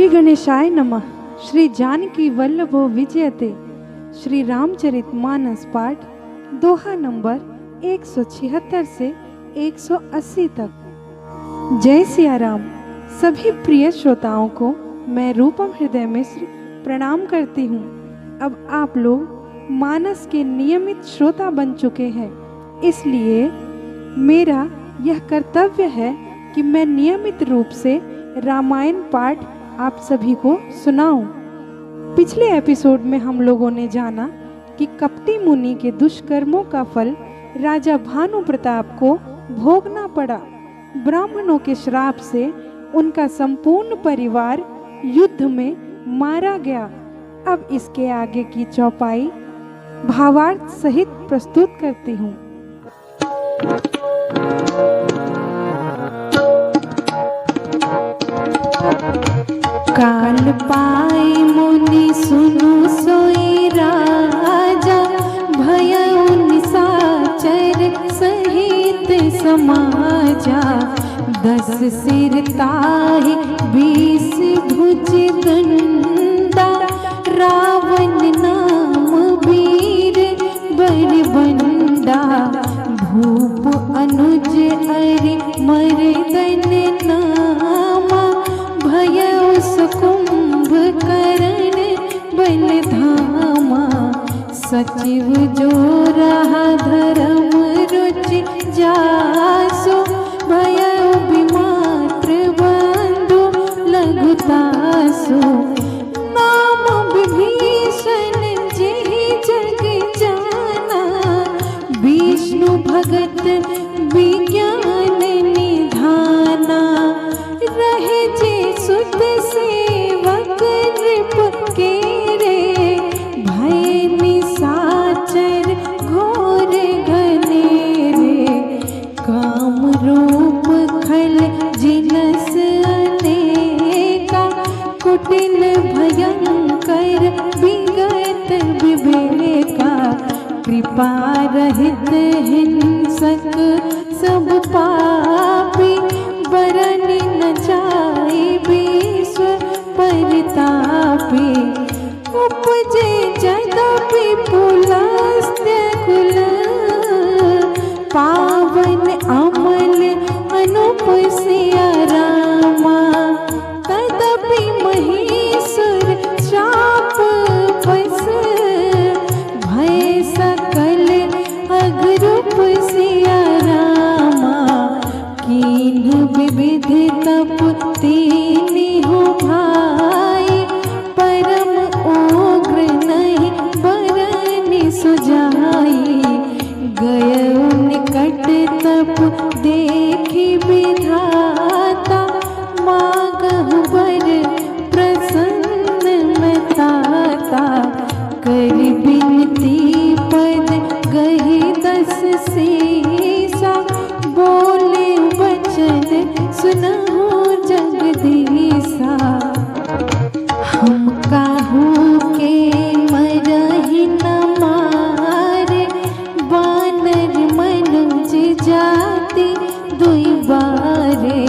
श्री गणेशाय नमः। श्री जानकी वल्लभो विजयते। श्री रामचरितमानस पाठ दोहा नंबर 176 से 180 तक। जय सिया राम। सभी प्रिय श्रोताओं को मैं रूपम हृदय मिश्र प्रणाम करती हूँ। अब आप लोग मानस के नियमित श्रोता बन चुके हैं, इसलिए मेरा यह कर्तव्य है कि मैं नियमित रूप से रामायण पाठ आप सभी को सुनाऊं। पिछले एपिसोड में हम लोगों ने जाना कि कपटी मुनि के दुष्कर्मों का फल राजा भानु प्रताप को भोगना पड़ा। ब्राह्मणों के श्राप से उनका संपूर्ण परिवार युद्ध में मारा गया। अब इसके आगे की चौपाई भावार्थ सहित प्रस्तुत करती हूँ। काल पाई मुनि सुनु सोई राजा, भयउ निशाचर सहित समाजा। 10 सिर ताहि 20 भुज दंडा, रावण नाम वीर बलबंडा। भूप अनुज अरि मर्दन नामा, भयउ कुंभकर्ण बलधामा। सचिव जो रहा धर्म रुचि जासु, भयउ विमात्र बंधु लघुतासु। नाम विभीषण जेहि जग जाना, विष्णु भगत विज्ञान निधाना। रहे जे सुत सेवक नृप केरे, भय निशाचर घोर घनेरे। काम रूप खल जिनस अनेका, कुटिल भयंकर विगत विवेका। कृपा रहित हिंसक सब पापी, बरन न जाए विश्व परितापी। उपजे जदपि पुलस्त्य कुल, पावन अमल अनुप सिया रामा। तदपि महीसुर श्राप बस, भय सकल अगरूप सिया रामा। कीन्ह विविध तप तीनिहु भाई, परम उग्र नहीं बरनि सुजाई। गयउ निकट तप देखि विधाता, मांगहु वर प्रसन्न मताता। करि बिनती पद गहि 10 सीसा, बोले वचन सुनहु जगदीसा। हम काहू के मरहि न मारे, वानर मनुज जाति दुई बारे।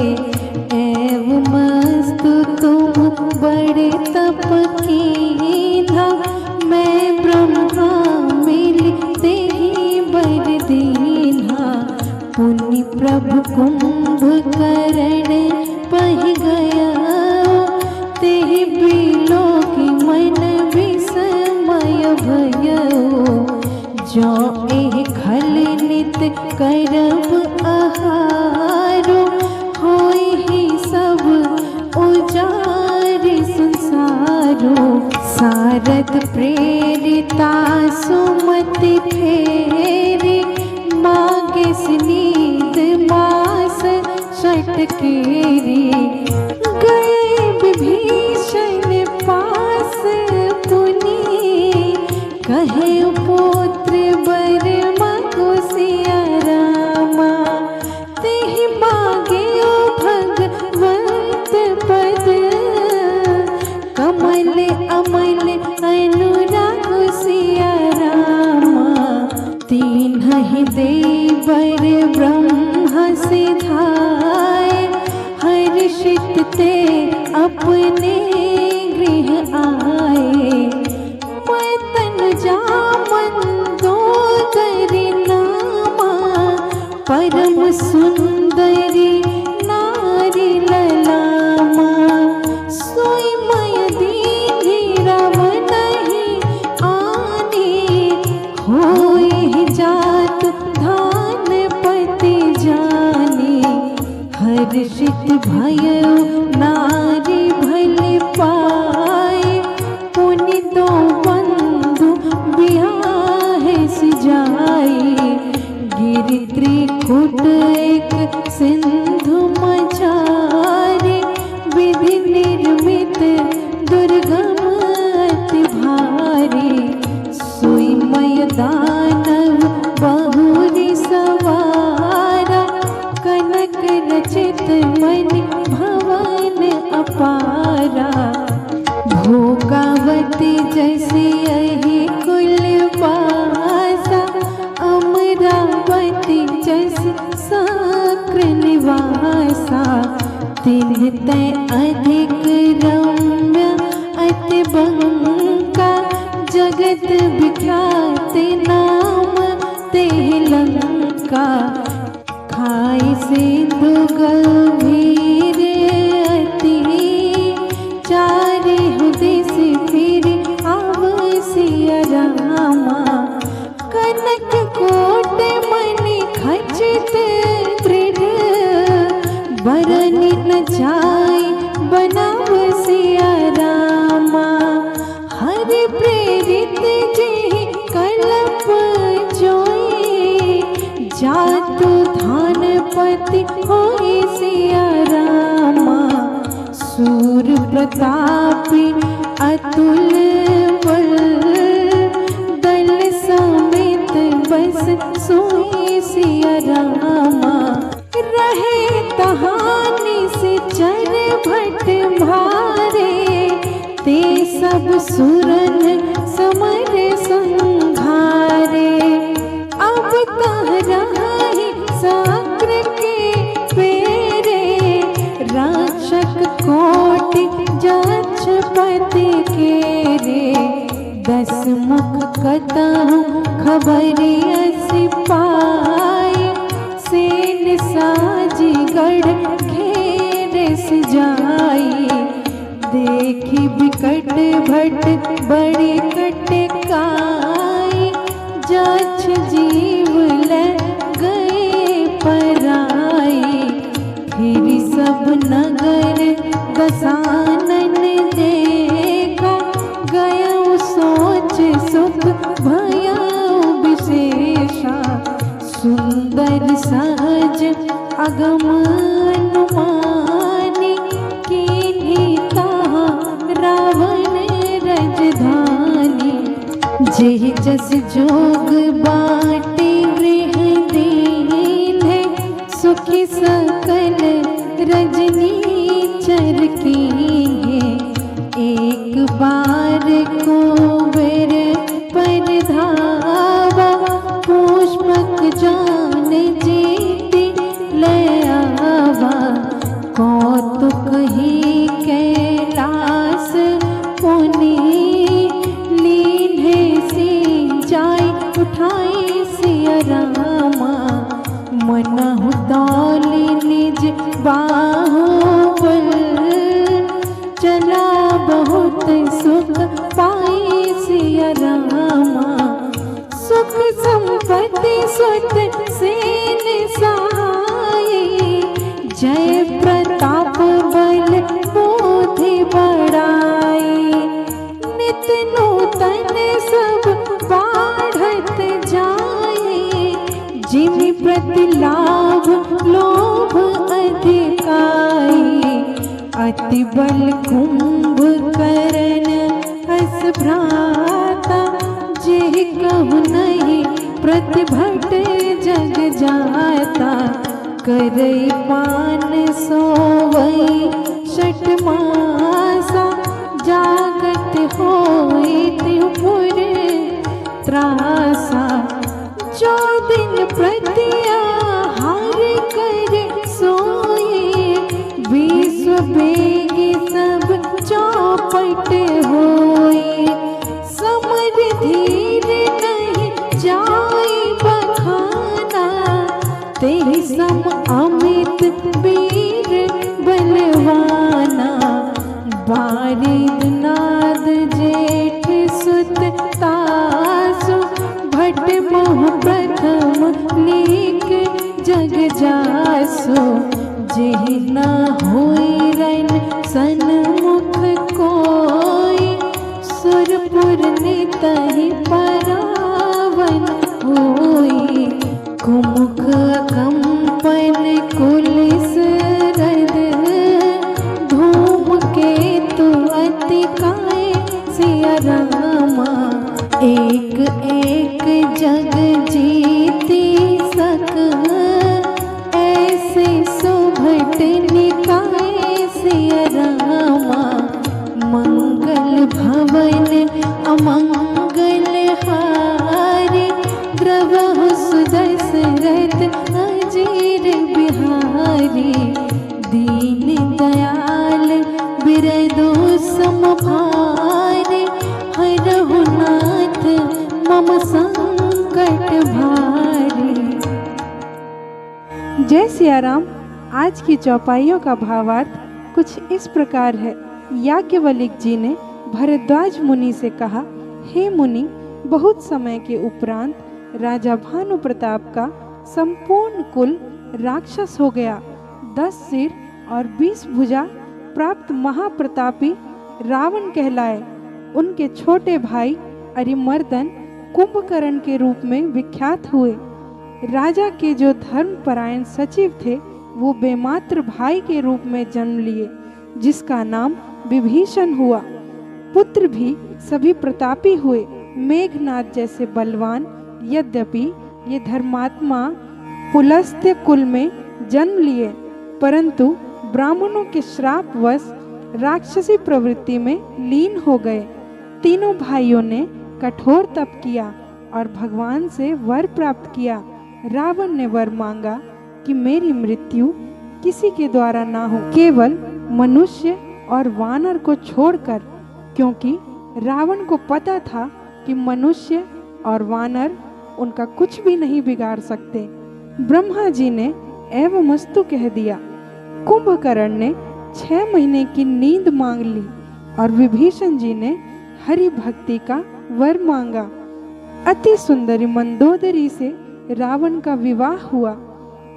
एवं मस्तु तुम बड़े तप कीन्हा, मैं ब्रह्मा मिलते ही बर दीन्हा। पुनि प्रभु कुंभकर्ण पहि गया, तेहि बिलोकि मन विस्मय भयउ। जो एहि खल नित करब आहारो, होई सब उजारि संसारो। सारद प्रेरिता सुमति फेरी, मागे स्नीत मास षटकेरी। गए विभीषण पास पुनि, कहे पुत्र बर मगु सिया रामा। तेहि मागे भगवंत पद, कमल अमल अनुराग सिया रामा। तीन्हि देवर ब्रह्म सिधाए, हर्षित ते अपने भयो नारी भले पाए, पुनि दो बंधु बियाहे सिजाए। गिरि त्रिकुट एक सिंधु मझारे, विधि निर्मित दुर्गम अति भारी। सोई मय दानव बहुरी सवारा, कनक रचित मणि भवन अपारा। भोगावती जैसी अहि कुलवासा, अमरावती जैसी सक्र निवासा। तिन्ह ते अधिक रम्य अति बंका, जगत विख्यात नाम तेह लंका। खाई सिंधु गंभीर अति, चारे दिस फिर आवसिया रामा। कनक कोट मणि खचित दृढ़, बरनि न जाय बनावसिया रामा। हरि प्रेरित जेहि कल्प जोई, जातु धानपति होई सिया रामा। सूर प्रतापी अतुल बल, दल समेत बस सोई सिया रामा। रहे तहानी से चर भट भारे, ते सब सुरन समर संघारे। अब कह रही सक्र के पेरे, राक्षक कोटि जक्ष पति के रे। 10 मुख कतहु खबरि असि पाए, सेन साजी गढ़ घेर सिजाई। देखी बिकट भट बड़ी कटकाई, जक्ष जीव ले गए पराई। फिर सब नगर दसानन देखा, गयो सोच सुख भयउ विशेषा। सुंदर सहज अगम अनुमानी, कीन्ही ताहा रावण रजधानी। जेहि जस जोग बाटे गृह दीन्हे, सुखी सकल रजनी चर कीन्हे। एक बार को बेर पर धावा, पुष्पक जान जीति ले आवा। कौतुक ही कैलास पुनि, लीन्हे सी जाय उठाई सिया रामा। मनहु तौली निज बाहुबल, चला बहुत सुख पाई सिया रामा। सुख संपत्ति सुत सेन सहाय, जय प्रताप बल बुद्धि बढ़ाई। नित नूतन सब बाढ़त जाए, जिमि प्रति लाभ लोभ अधिकाई। अति बल कुंभकर्ण अस भ्राता, जेहि कहु नहीं प्रतिभट जग जाता। करई पान सोवई षट मासा, जागत होई त्रिपुर त्रासा। जो दिन प्रति आहार कर सोए, विश्व बेगी सब चौपट होए। समर धीर नहीं जाय बखाना, तेहि सम अमित वीर बलवाना। बारिद नाद जेठ सुत तासु, भट मोह प्रथम लीक जग जासु। जेहि न तहि परावन होई, कुमुख कंपन कुलिस रद, धूम केतु अति काय सिया रामा, एक एक जग जीती सक, ऐसे सुभट निकाय सिया रामा, मंगल भवन अमंगल हारी, द्रवहु सुदशरथ अजीर बिहारी, दीन दयाल बिरदो समभारी, हरहु नाथ मम संकट भारी। जय सिया राम। आज की चौपाइयों का भावार्थ कुछ इस प्रकार है। याज्ञवल्क्य जी ने भरद्वाज मुनि से कहा, हे मुनि, बहुत समय के उपरांत राजा भानु प्रताप का संपूर्ण कुल राक्षस हो गया। 10 सिर और 20 भुजा प्राप्त महाप्रतापी रावण कहलाए। उनके छोटे भाई अरिमर्दन कुंभकर्ण के रूप में विख्यात हुए। राजा के जो धर्मपरायण सचिव थे वो बेमात्र भाई के रूप में जन्म लिए, जिसका नाम विभीषण हुआ। पुत्र भी सभी प्रतापी हुए, मेघनाद जैसे बलवान। यद्यपि ये धर्मात्मा पुलस्त्य कुल में जन्म लिए, परंतु ब्राह्मणों के श्रापवश राक्षसी प्रवृत्ति में लीन हो गए। तीनों भाइयों ने कठोर तप किया और भगवान से वर प्राप्त किया। रावण ने वर मांगा कि मेरी मृत्यु किसी के द्वारा ना हो, केवल मनुष्य और वानर को छोड़कर, क्योंकि रावण को पता था कि मनुष्य और वानर उनका कुछ भी नहीं बिगाड़ सकते। ब्रह्मा जी ने एवमस्तु कह दिया। कुंभकर्ण ने 6 महीने की नींद मांग ली और विभीषण जी ने हरि भक्ति का वर मांगा। अति सुंदरी मंदोदरी से रावण का विवाह हुआ।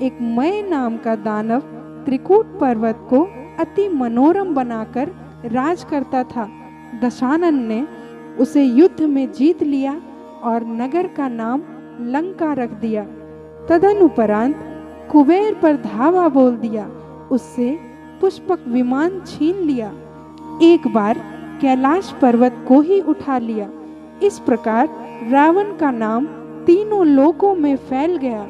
एक मय नाम का दानव त्रिकूट पर्वत को अति मनोरम बनाकर राज करता था। दशानन ने उसे युद्ध में जीत लिया और नगर का नाम लंका रख दिया। तदनुपरांत कुबेर पर धावा बोल दिया, उससे पुष्पक विमान छीन लिया। एक बार कैलाश पर्वत को ही उठा लिया। इस प्रकार रावण का नाम तीनों लोकों में फैल गया।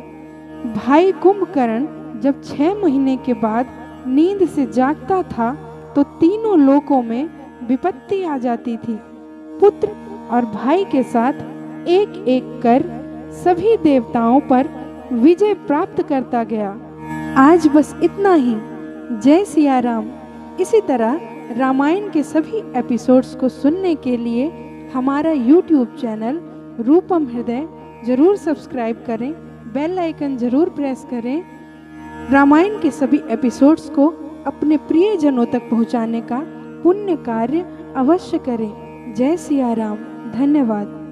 भाई कुंभकर्ण जब 6 महीने के बाद नींद से जागता था तो तीनों लोकों में विपत्ति आ जाती थी। पुत्र और भाई के साथ एक एक कर सभी देवताओं पर विजय प्राप्त करता गया। आज बस इतना ही। जय सिया राम। इसी तरह रामायण के सभी एपिसोड्स को सुनने के लिए हमारा YouTube चैनल रूपम हृदय जरूर सब्सक्राइब करें, बेल आइकन जरूर प्रेस करें। रामायण के सभी एपिसोड्स को अपने प्रियजनों तक पहुंचाने का पुण्य कार्य अवश्य करें। जय सिया राम। धन्यवाद।